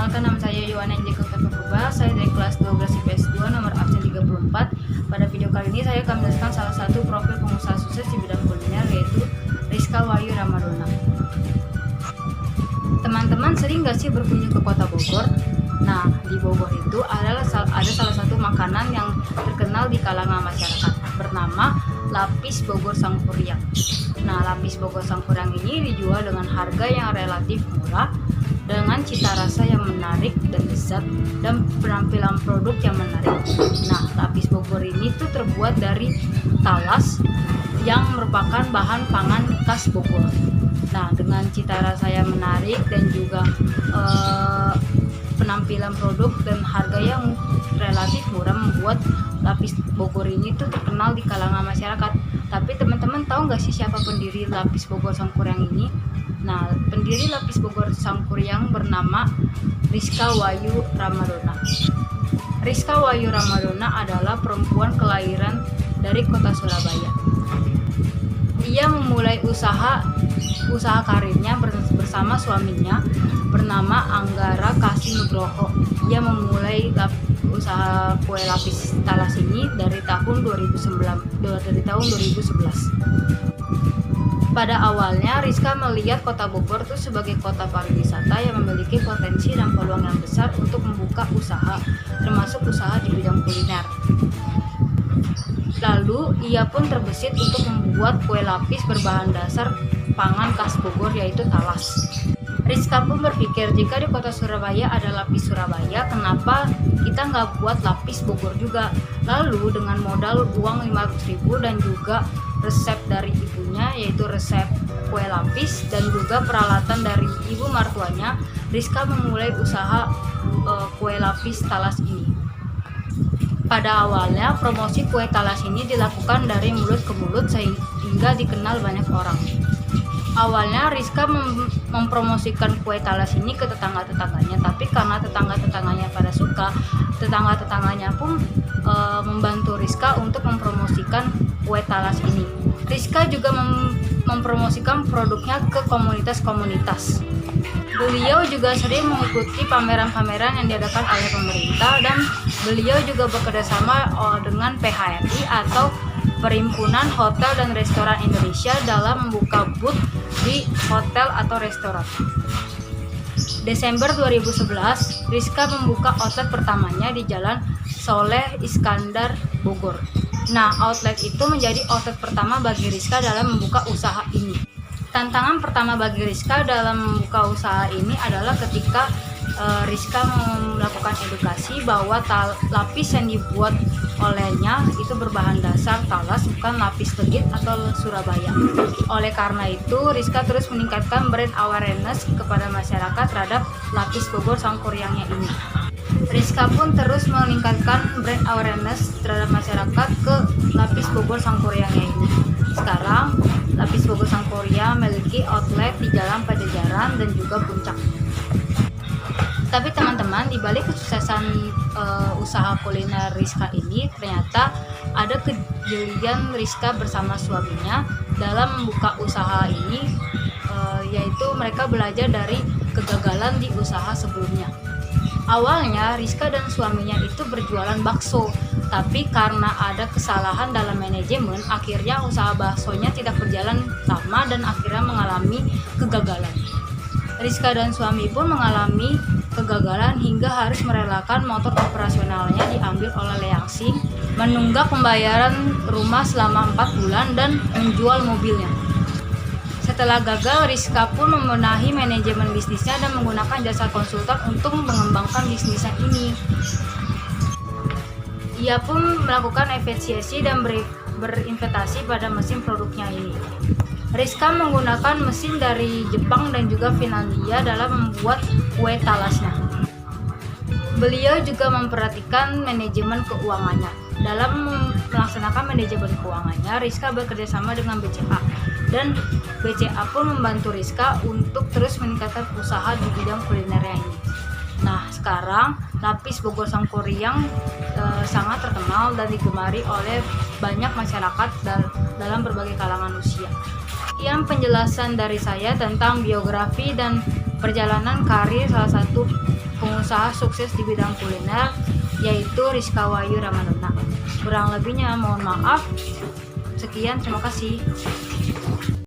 Perkenalkan, nama saya Yohana Injeko Purba. Saya dari kelas 12 IPS 2 nomor absen 34. Pada video kali ini saya akan menjelaskan salah satu profil pengusaha sukses di bidang kuliner, yaitu Rizka Wahyu Ramadona. Teman-teman sering gak sih berkunjung ke kota Bogor? Nah, di Bogor itu ada salah satu makanan yang terkenal di kalangan masyarakat bernama lapis Bogor Sangkuriang. Nah, lapis Bogor Sangkuriang ini dijual dengan harga yang relatif murah, dengan cita rasa yang menarik dan lezat, dan penampilan produk yang menarik. Nah, lapis Bogor ini tuh terbuat dari talas yang merupakan bahan pangan khas Bogor. Nah, dengan cita rasa yang menarik dan juga penampilan produk dan harga yang relatif murah membuat lapis Bogor ini tuh terkenal di kalangan masyarakat. Tapi teman-teman tahu nggak sih siapa pendiri lapis Bogor Sangkuriang ini? Nah, pendiri lapis Bogor Sangkuriang bernama Rizka Wahyu Ramadona. Rizka Wahyu Ramadona adalah perempuan kelahiran dari kota Surabaya. Ia memulai usaha karirnya bersama suaminya bernama Anggara Kasih Nugroho. Ia memulai usaha kue lapis talas ini dari tahun 2011. Pada awalnya, Rizka melihat kota Bogor itu sebagai kota pariwisata yang memiliki potensi dan peluang yang besar untuk membuka usaha, termasuk usaha di bidang kuliner. Lalu, ia pun terbesit untuk membuat kue lapis berbahan dasar pangan khas Bogor, yaitu talas. Rizka pun berpikir, jika di kota Surabaya ada lapis Surabaya, kenapa kita nggak buat lapis Bogor juga? Lalu dengan modal uang 500.000 dan juga resep dari ibunya, yaitu resep kue lapis dan juga peralatan dari ibu mertuanya, Rizka memulai usaha kue lapis talas ini. Pada awalnya, promosi kue talas ini dilakukan dari mulut ke mulut sehingga dikenal banyak orang. Awalnya Rizka mempromosikan kue talas ini ke tetangga-tetangganya, tapi karena tetangga-tetangganya pada suka, tetangga-tetangganya pun membantu Rizka untuk mempromosikan kue talas ini. Rizka juga mempromosikan produknya ke komunitas-komunitas. Beliau juga sering mengikuti pameran-pameran yang diadakan oleh pemerintah, dan beliau juga bekerjasama dengan PHRI atau Perhimpunan Hotel dan Restoran Indonesia dalam membuka booth di hotel atau restoran. Desember 2011, Rizka membuka outlet pertamanya di Jalan Soleh Iskandar, Bogor. Nah, outlet itu menjadi outlet pertama bagi Rizka dalam membuka usaha ini. Tantangan pertama bagi Rizka dalam membuka usaha ini adalah ketika Rizka melakukan edukasi bahwa lapis yang dibuat olehnya itu berbahan dasar talas, bukan lapis legit atau Surabaya. Oleh karena itu, Rizka terus meningkatkan brand awareness kepada masyarakat terhadap lapis Bogor Sangkuriangnya ini. Rizka pun terus meningkatkan brand awareness terhadap masyarakat ke lapis Bogor Sangkuriangnya ini. Sekarang, lapis Bogor Sangkuriang memiliki outlet di Jalan Pajajaran dan juga Puncak. Tapi teman-teman, di balik kesuksesan usaha kuliner Rizka ini, ternyata ada kejelian Rizka bersama suaminya dalam membuka usaha ini, yaitu mereka belajar dari kegagalan di usaha sebelumnya. Awalnya Rizka dan suaminya itu berjualan bakso, tapi karena ada kesalahan dalam manajemen, akhirnya usaha baksonya tidak berjalan lama dan akhirnya mengalami kegagalan. Rizka dan suami pun mengalami kegagalan hingga harus merelakan motor operasionalnya diambil oleh Leangsing, menunggak pembayaran rumah selama 4 bulan, dan menjual mobilnya. Setelah gagal, Rizka pun membenahi manajemen bisnisnya dan menggunakan jasa konsultan untuk mengembangkan bisnisnya ini. Ia pun melakukan efisiensi dan berinvestasi pada mesin produknya ini. Rizka menggunakan mesin dari Jepang dan juga Finlandia dalam membuat kue talasnya. Beliau juga memperhatikan manajemen keuangannya. Dalam melaksanakan manajemen keuangannya, Rizka bekerja sama dengan BCA, dan BCA pun membantu Rizka untuk terus meningkatkan usaha di bidang kulinernya ini. Nah, sekarang lapis Bogor Sangkuriang sangat terkenal dan digemari oleh banyak masyarakat dalam berbagai kalangan usia. Sekian penjelasan dari saya tentang biografi dan perjalanan karir salah satu pengusaha sukses di bidang kuliner, yaitu Rizka Wahyu Ramadana. Kurang lebihnya mohon maaf. Sekian, terima kasih.